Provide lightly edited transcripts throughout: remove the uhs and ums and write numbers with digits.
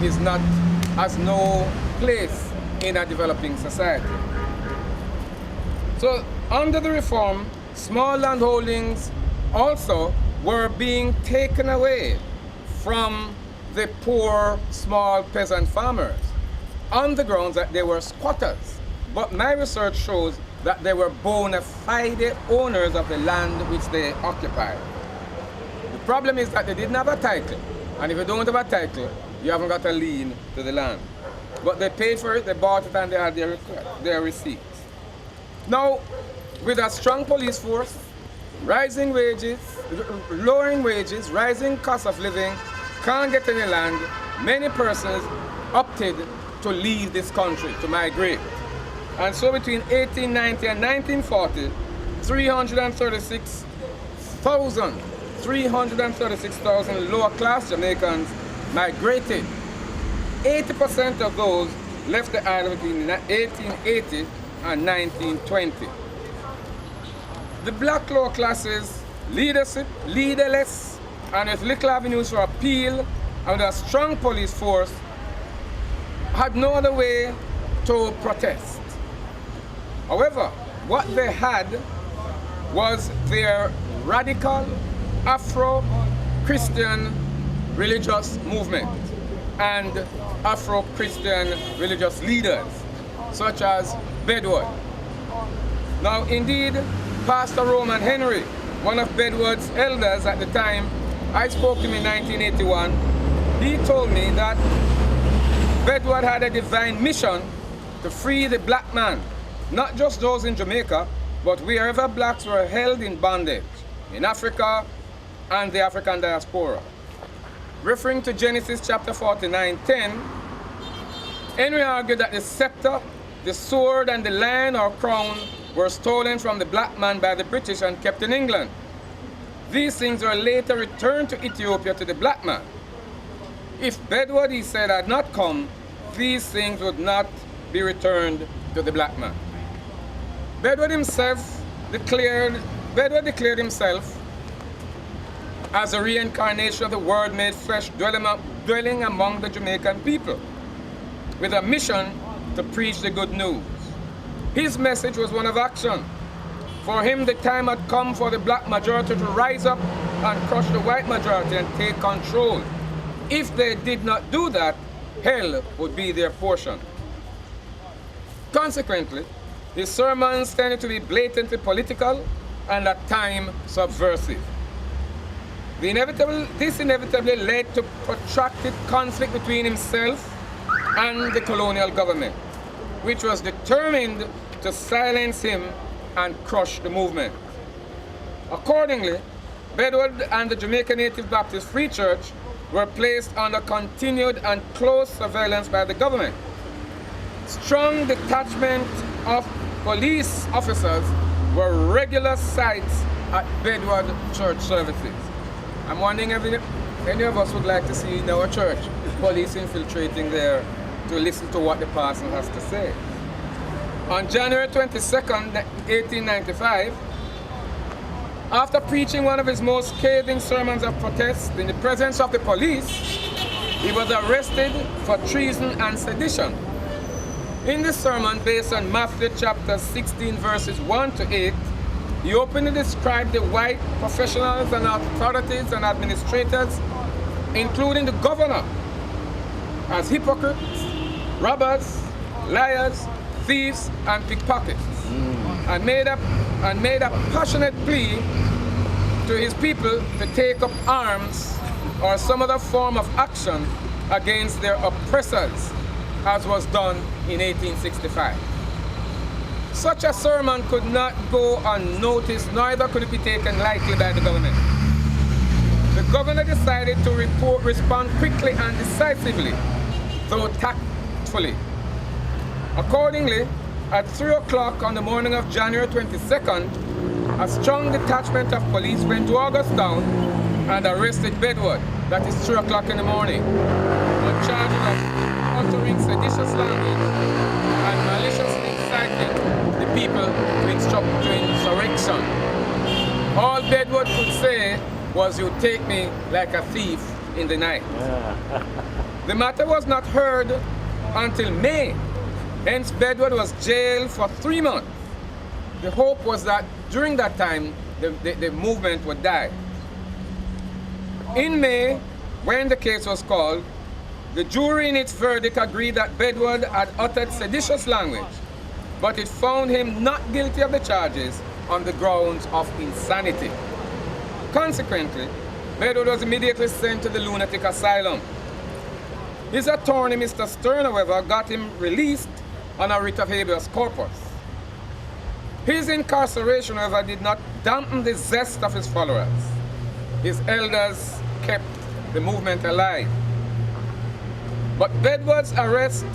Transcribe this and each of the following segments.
has no place in a developing society. So under the reform, small land holdings also were being taken away from the poor, small peasant farmers on the grounds that they were squatters. But my research shows that they were bona fide owners of the land which they occupied. The problem is that they didn't have a title, and if you don't have a title, you haven't got a lien to the land. But they paid for it, they bought it, and they had their receipts. Now, with a strong police force, rising wages, lowering wages, rising cost of living, can't get any land, many persons opted to leave this country, to migrate. And so between 1890 and 1940, 336,000 lower class Jamaicans migrated. 80% of those left the island between 1880 and 1920. The black lower classes, leaderless, and with little avenues for appeal, and with a strong police force, had no other way to protest. However, what they had was their radical Afro-Christian religious movement and Afro-Christian religious leaders, such as Bedward. Now, indeed, Pastor Roman Henry, one of Bedward's elders at the time, I spoke to him in 1981. He told me that Bedward had a divine mission to free the black man, not just those in Jamaica, but wherever blacks were held in bondage, in Africa and the African diaspora. Referring to Genesis chapter 49:10, Henry argued that the scepter, the sword, and the land or crown were stolen from the black man by the British and kept in England. These things were later returned to Ethiopia to the black man. If Bedward, he said, had not come, these things would not be returned to the black man. Bedward declared himself as a reincarnation of the Word made flesh, dwelling among the Jamaican people, with a mission to preach the good news. His message was one of action. For him, the time had come for the black majority to rise up and crush the white majority and take control. If they did not do that, hell would be their portion. Consequently, his sermons tended to be blatantly political and at times subversive. This inevitably led to protracted conflict between himself and the colonial government, which was determined to silence him and crush the movement. Accordingly, Bedward and the Jamaica Native Baptist Free Church were placed under continued and close surveillance by the government. Strong detachment of police officers were regular sights at Bedward church services. I'm wondering if any of us would like to see in our church police infiltrating there to listen to what the pastor has to say. On January 22nd, 1895, after preaching one of his most scathing sermons of protest in the presence of the police, he was arrested for treason and sedition. In this sermon, based on Matthew chapter 16, verses 1 to 8, he openly described the white professionals and authorities and administrators, including the governor, as hypocrites, robbers, liars, thieves, and pickpockets, and made a passionate plea to his people to take up arms or some other form of action against their oppressors, as was done in 1865. Such a sermon could not go unnoticed, neither could it be taken lightly by the government. The governor decided to respond quickly and decisively, though tactfully. Accordingly, at 3 o'clock on the morning of January 22nd, a strong detachment of police went to Augustown and arrested Bedward, that is 3 o'clock in the morning, on charges of uttering seditious language and maliciously inciting the people to insurrection. All Bedward could say was, "You take me like a thief in the night." The matter was not heard until May. Hence, Bedward was jailed for 3 months. The hope was that during that time, the movement would die. In May, when the case was called, the jury in its verdict agreed that Bedward had uttered seditious language, but it found him not guilty of the charges on the grounds of insanity. Consequently, Bedward was immediately sent to the lunatic asylum. His attorney, Mr. Stern, however, got him released on a writ of habeas corpus. His incarceration, however, did not dampen the zest of his followers. His elders kept the movement alive. But Bedward's arrest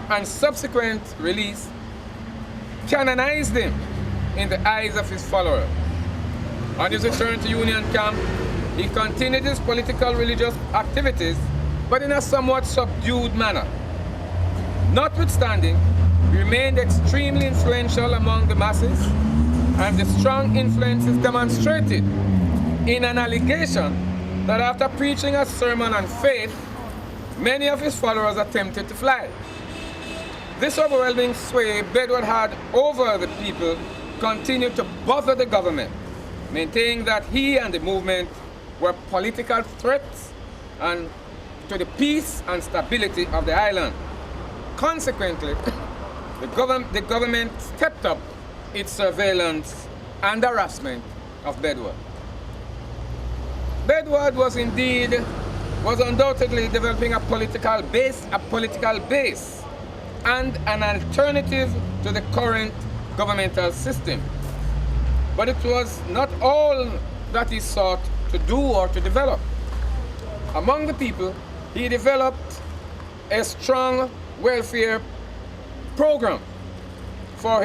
and subsequent release canonized him in the eyes of his followers. On his return to Union Camp, he continued his political religious activities, but in a somewhat subdued manner. Notwithstanding, he remained extremely influential among the masses, and the strong influence is demonstrated in an allegation that after preaching a sermon on faith, many of his followers attempted to fly. This overwhelming sway Bedward had over the people continued to bother the government, maintaining that he and the movement were political threats and to the peace and stability of the island. Consequently, the government stepped up its surveillance and harassment of Bedward. Bedward was undoubtedly developing a political base and an alternative to the current governmental system. But it was not all that he sought to do or to develop. Among the people, he developed a strong welfare program for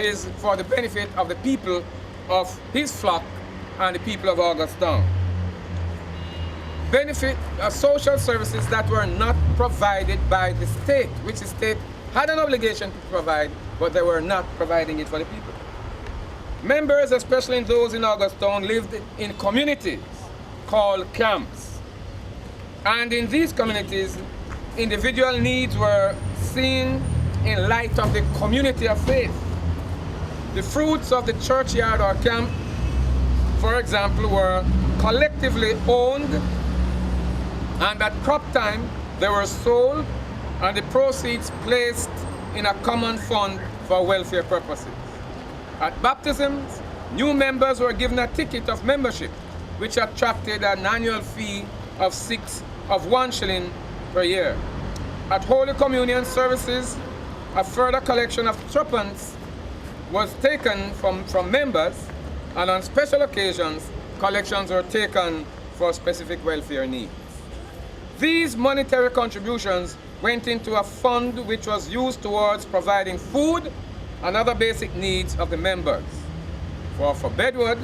the benefit of the people of his flock and the people of Augustown. Social services that were not provided by the state, which the state had an obligation to provide, but they were not providing it for the people. Members, especially those in Augustown, lived in communities called camps. And in these communities, individual needs were seen in light of the community of faith. The fruits of the churchyard or camp, for example, were collectively owned, and at crop time they were sold and the proceeds placed in a common fund for welfare purposes. At baptisms, new members were given a ticket of membership, which attracted an annual fee of 1 shilling per year. At Holy Communion services, a further collection of threepence was taken from members, and on special occasions, collections were taken for specific welfare needs. These monetary contributions went into a fund which was used towards providing food and other basic needs of the members. For Bedward,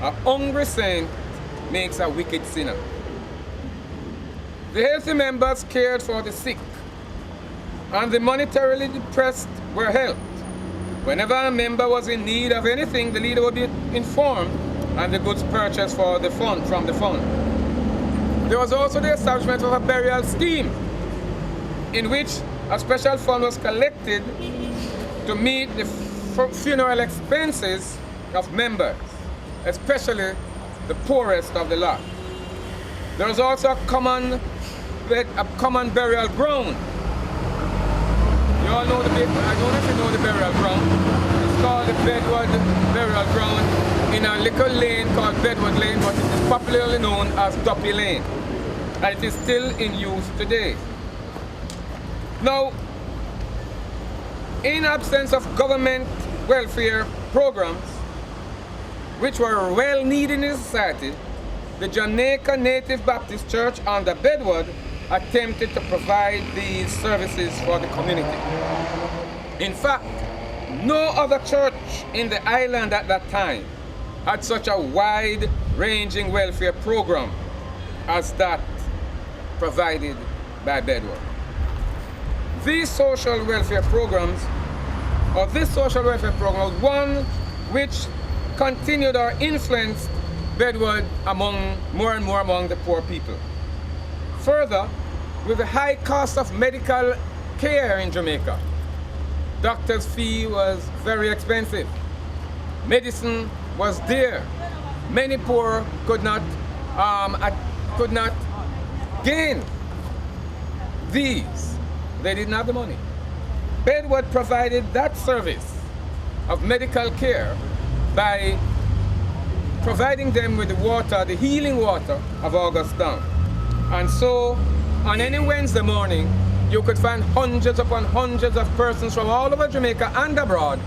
a hungry saint makes a wicked sinner. The healthy members cared for the sick, and the monetarily depressed were helped. Whenever a member was in need of anything, the leader would be informed and the goods purchased from the fund. There was also the establishment of a burial scheme in which a special fund was collected to meet the funeral expenses of members, especially the poorest of the lot. There was also a common burial ground. You all know I don't know if you know the burial ground. It's called the Bedward Burial Ground in a little lane called Bedward Lane, but it is popularly known as Duppy Lane. And it is still in use today. Now, in absence of government welfare programs, which were well needed in society, the Jamaica Native Baptist Church under Bedward attempted to provide these services for the community. In fact, no other church in the island at that time had such a wide-ranging welfare program as that provided by Bedward. This social welfare program was one which continued or influenced Bedward more and more among the poor people. Further, with the high cost of medical care in Jamaica. Doctor's fee was very expensive. Medicine was dear. Many poor could not gain these. They didn't have the money. Bedward provided that service of medical care by providing them with the water, the healing water of August Town. And so, on any Wednesday morning, you could find hundreds upon hundreds of persons from all over Jamaica and abroad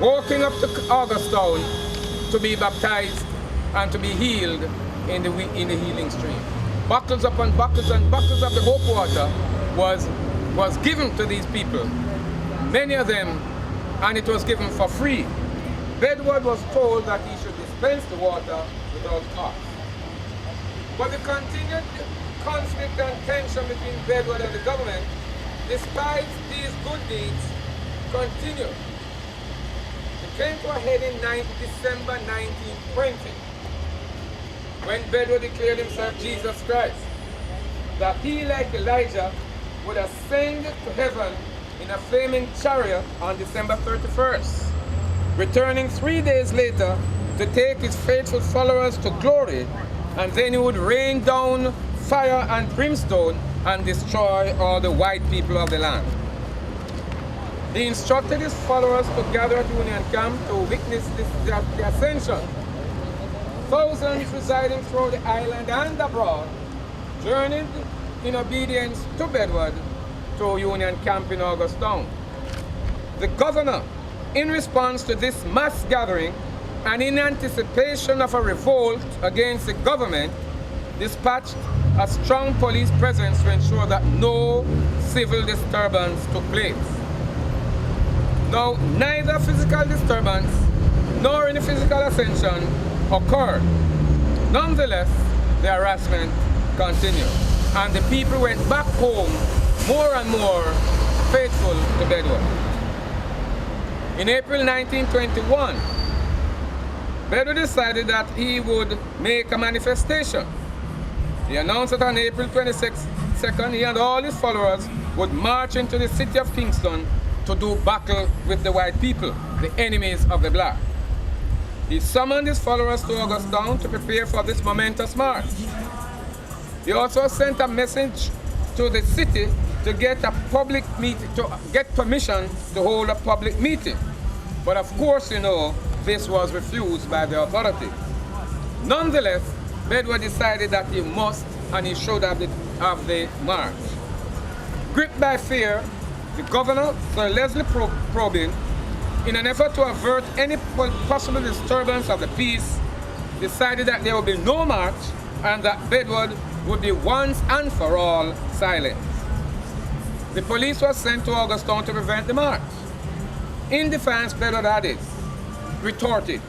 walking up to August Town to be baptized and to be healed in the healing stream. Bottles upon bottles and bottles of the hope water was given to these people, many of them, and it was given for free. Bedward was told that he should dispense the water without cost. But the continued conflict and tension between Bedward and the government, despite these good deeds, continued. It came to a head in December 1920, when Bedward declared himself Jesus Christ, that he, like Elijah, would ascend to heaven in a flaming chariot on December 31st, returning 3 days later to take his faithful followers to glory, and then he would rain down fire and brimstone and destroy all the white people of the land. He instructed his followers to gather at Union Camp to witness the ascension. Thousands residing throughout the island and abroad journeyed in obedience to Bedward to Union Camp in August Town. The governor, in response to this mass gathering and in anticipation of a revolt against the government, dispatched a strong police presence to ensure that no civil disturbance took place. Now, neither physical disturbance nor any physical ascension occurred. Nonetheless, the harassment continued, and the people went back home more and more faithful to Bedward. In April 1921, Bedward decided that he would make a manifestation. He announced that on April 22nd, he and all his followers would march into the city of Kingston to do battle with the white people, the enemies of the black. He summoned his followers to August Town to prepare for this momentous march. He also sent a message to the city to get a public meeting, to get permission to hold a public meeting. But of course, you know, this was refused by the authorities. Nonetheless, Bedward decided that he must and he should have the march. Gripped by fear, the governor, Sir Leslie Probin, in an effort to avert any possible disturbance of the peace, decided that there would be no march and that Bedward would be once and for all silent. The police was sent to August Town to prevent the march. In defiance, Bedward added, retorted,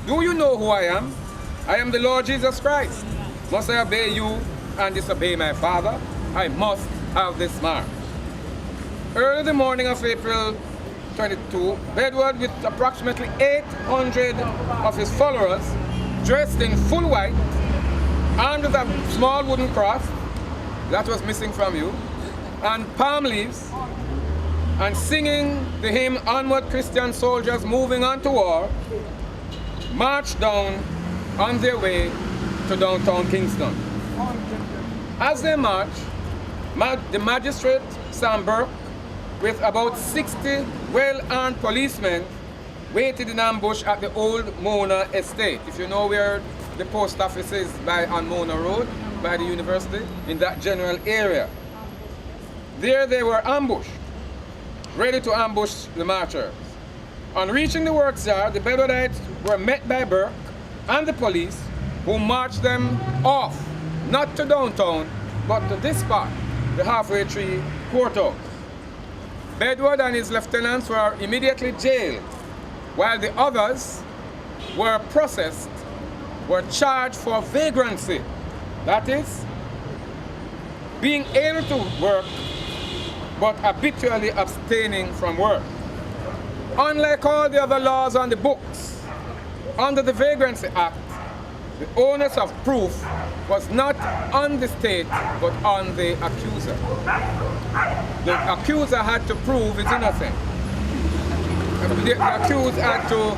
"Do you know who I am? I am the Lord Jesus Christ. Must I obey you and disobey my Father? I must have this march." Early the morning of April 22, Bedward, with approximately 800 of his followers, dressed in full white, armed with a small wooden cross that was missing from you, and palm leaves, and singing the hymn, "Onward Christian Soldiers Moving on to War," marched down on their way to downtown Kingston. As they marched, the magistrate, Sam Burke, with about 60 well-armed policemen, waited in ambush at the old Mona estate. If you know where the post office is on Mona Road, by the university, in that general area. There they were ambushed, ready to ambush the marchers. On reaching the works yard, the Bedwardites were met by Burke and the police, who marched them off, not to downtown, but to this spot, the Halfway Tree Courthouse. Bedward and his lieutenants were immediately jailed, while the others were processed, were charged for vagrancy, that is, being able to work, but habitually abstaining from work. Unlike all the other laws on the books, under the Vagrancy Act, The onus of proof was not on the state, but on the accuser. The accuser had to prove his innocence. The accused had to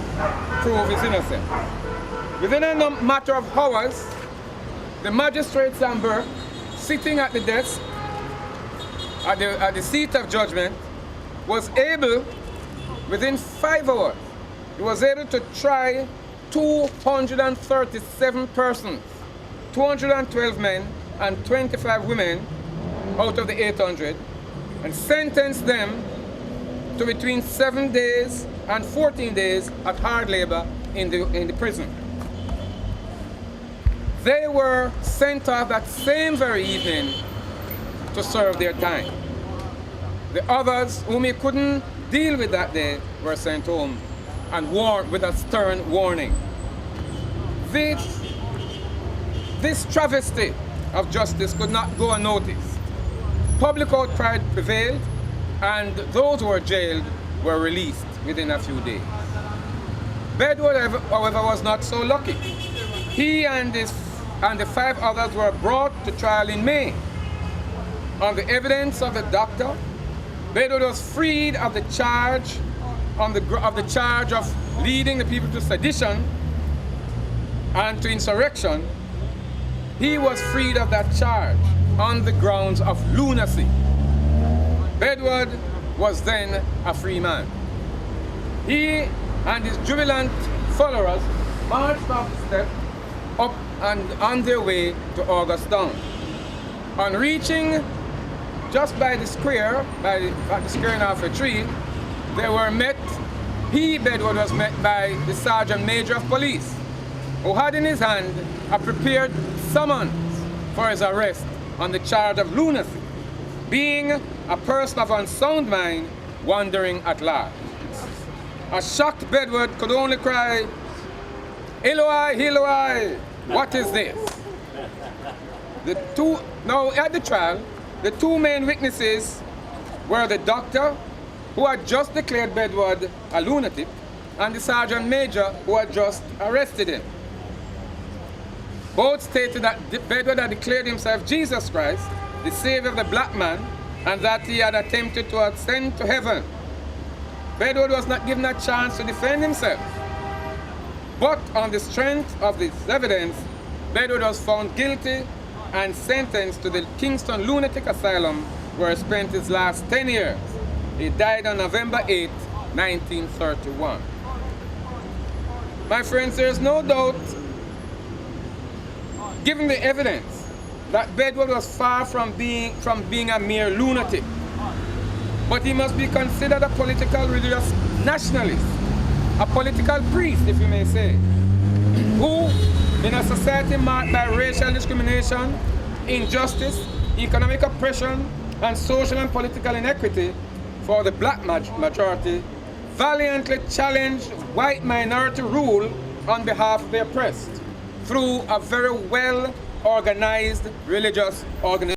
prove his innocence. Within a matter of hours, the magistrate Samber, sitting at the desk, at the seat of judgment, was able, within 5 hours, he was able to try 237 persons, 212 men and 25 women out of the 800, and sentenced them to between 7 days and 14 days at hard labor in the prison. They were sent off that same very evening to serve their time. The others, whom he couldn't deal with that day, were sent home and warned with a stern warning. This travesty of justice could not go unnoticed. Public outcry prevailed, and those who were jailed were released within a few days. Bedward, however, was not so lucky. He and the 5 others were brought to trial in May. On the evidence of the doctor, Bedward was freed of the charge of leading the people to sedition and to insurrection. He was freed of that charge on the grounds of lunacy. Bedward was then a free man. He and his jubilant followers marched off the step up and on their way to Augusttown. On reaching just by the square, at the square of a tree, they were met, Bedward was met by the Sergeant Major of Police, who had in his hand a prepared summons for his arrest on the charge of lunacy, being a person of unsound mind wandering at large. A shocked Bedward could only cry, "Eloi, Eloi, what is this?" Now at the trial, the 2 main witnesses were the doctor, who had just declared Bedward a lunatic, and the Sergeant Major, who had just arrested him. Both stated that Bedward had declared himself Jesus Christ, the Savior of the black man, and that he had attempted to ascend to heaven. Bedward was not given a chance to defend himself. But on the strength of this evidence, Bedward was found guilty and sentenced to the Kingston Lunatic Asylum, where he spent his last 10 years. He died on November 8, 1931. My friends, there is no doubt, given the evidence, that Bedward was far from being a mere lunatic. But he must be considered a political religious nationalist, a political priest, if you may say, who, in a society marked by racial discrimination, injustice, economic oppression, and social and political inequity for the black majority, valiantly challenged white minority rule on behalf of the oppressed through a very well organized religious organization.